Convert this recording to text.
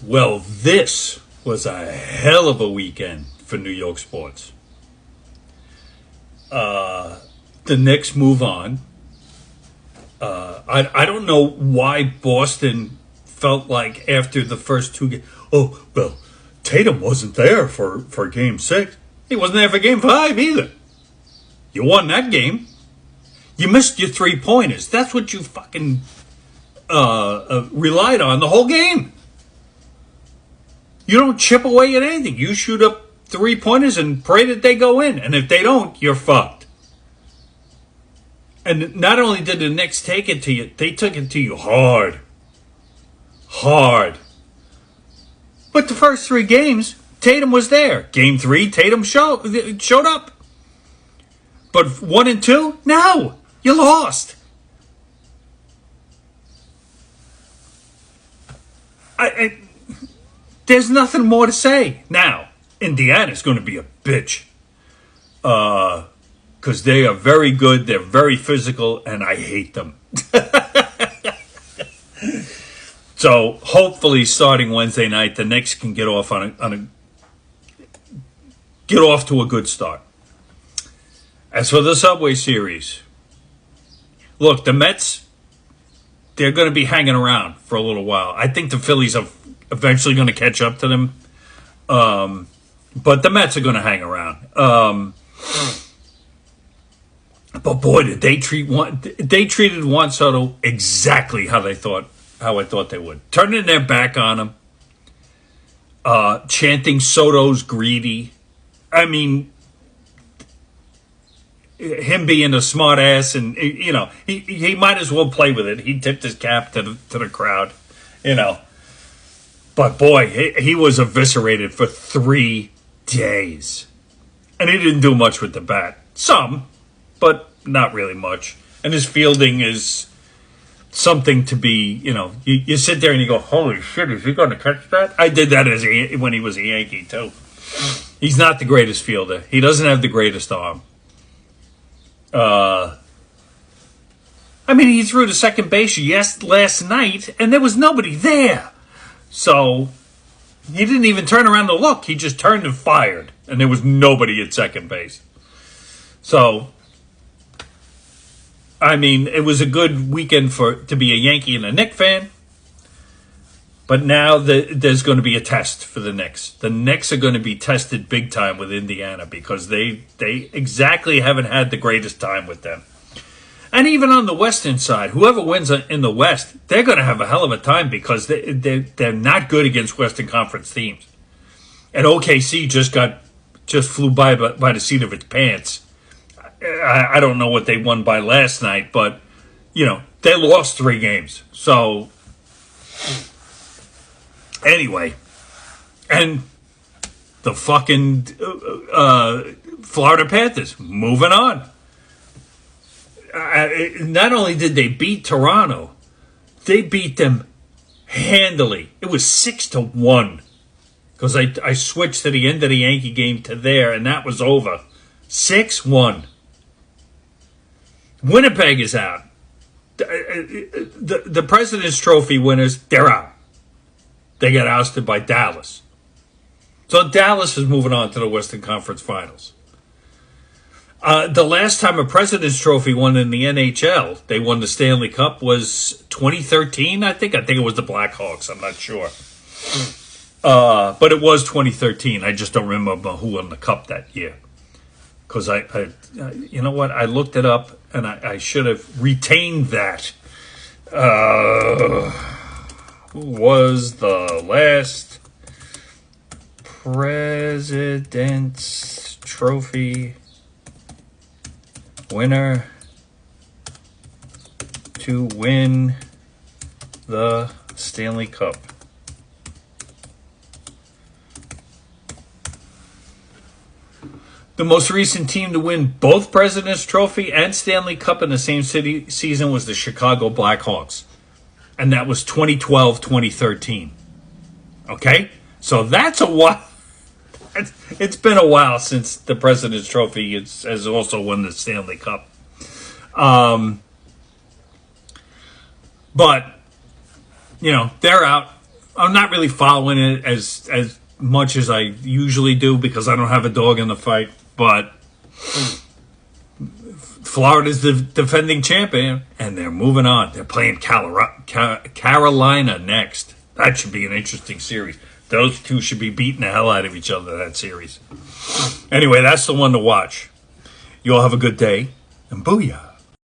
Well, this was a hell of a weekend for New York sports. The Knicks move on. I don't know why Boston felt like after the first two games. Oh, well, Tatum wasn't there for game 6. He wasn't there for game 5 either. You won that game. You missed your 3-pointers. That's what you fucking relied on the whole game. You don't chip away at anything. You shoot up 3-pointers and pray that they go in. And if they don't, you're fucked. And not only did the Knicks take it to you, they took it to you hard. Hard. But the first 3 games, Tatum was there. Game 3, Tatum showed up. But 1 and 2, no. You lost. There's nothing more to say. Now, Indiana's going to be a bitch. Because they are very good, they're very physical, and I hate them. So, hopefully, starting Wednesday night, the Knicks can get off get off to a good start. As for the Subway Series, look, the Mets, they're going to be hanging around for a little while. I think the Phillies are eventually going to catch up to them. But the Mets are going to hang around. But boy, did they treated Juan Soto exactly how I thought they would. Turning their back on him, chanting Soto's greedy. I mean, him being a smart ass, and he might as well play with it. He tipped his cap to the crowd, But boy, he was eviscerated for 3 days, and he didn't do much with the bat. Some, but not really much. And his fielding is something to be, you sit there and you go, holy shit, is he going to catch that? I did that when he was a Yankee, too. He's not the greatest fielder. He doesn't have the greatest arm. He threw to second base last night, and there was nobody there. So, he didn't even turn around to look. He just turned and fired, and there was nobody at second base. So, it was a good weekend to be a Yankee and a Knicks fan. But now there's going to be a test for the Knicks. The Knicks are going to be tested big time with Indiana because they exactly haven't had the greatest time with them. And even on the Western side, whoever wins in the West, they're going to have a hell of a time because they're not good against Western Conference teams. And OKC just flew by the seat of its pants. I don't know what they won by last night, but, they lost 3 games. So, anyway, and the fucking Florida Panthers moving on. Not only did they beat Toronto, they beat them handily. It was 6-1 because I switched to the end of the Yankee game to there, and that was over. 6-1. Winnipeg is out. The President's Trophy winners, they're out. They got ousted by Dallas. So Dallas is moving on to the Western Conference Finals. The last time a President's Trophy won in the NHL, they won the Stanley Cup, was 2013, I think. I think it was the Blackhawks. I'm not sure. But it was 2013. I just don't remember who won the Cup that year. Because you know what? I looked it up, and I should have retained that. Who was the last President's Trophy winner to win the Stanley Cup? The most recent team to win both President's Trophy and Stanley Cup in the same season was the Chicago Blackhawks. And that was 2012-2013. Okay? So that's a while. It's been a while since the President's Trophy has also won the Stanley Cup. But, they're out. I'm not really following it as much as I usually do because I don't have a dog in the fight. But Florida's the defending champion, and they're moving on. They're playing Carolina next. That should be an interesting series. Those two should be beating the hell out of each other, that series. Anyway, that's the one to watch. You all have a good day, and booyah.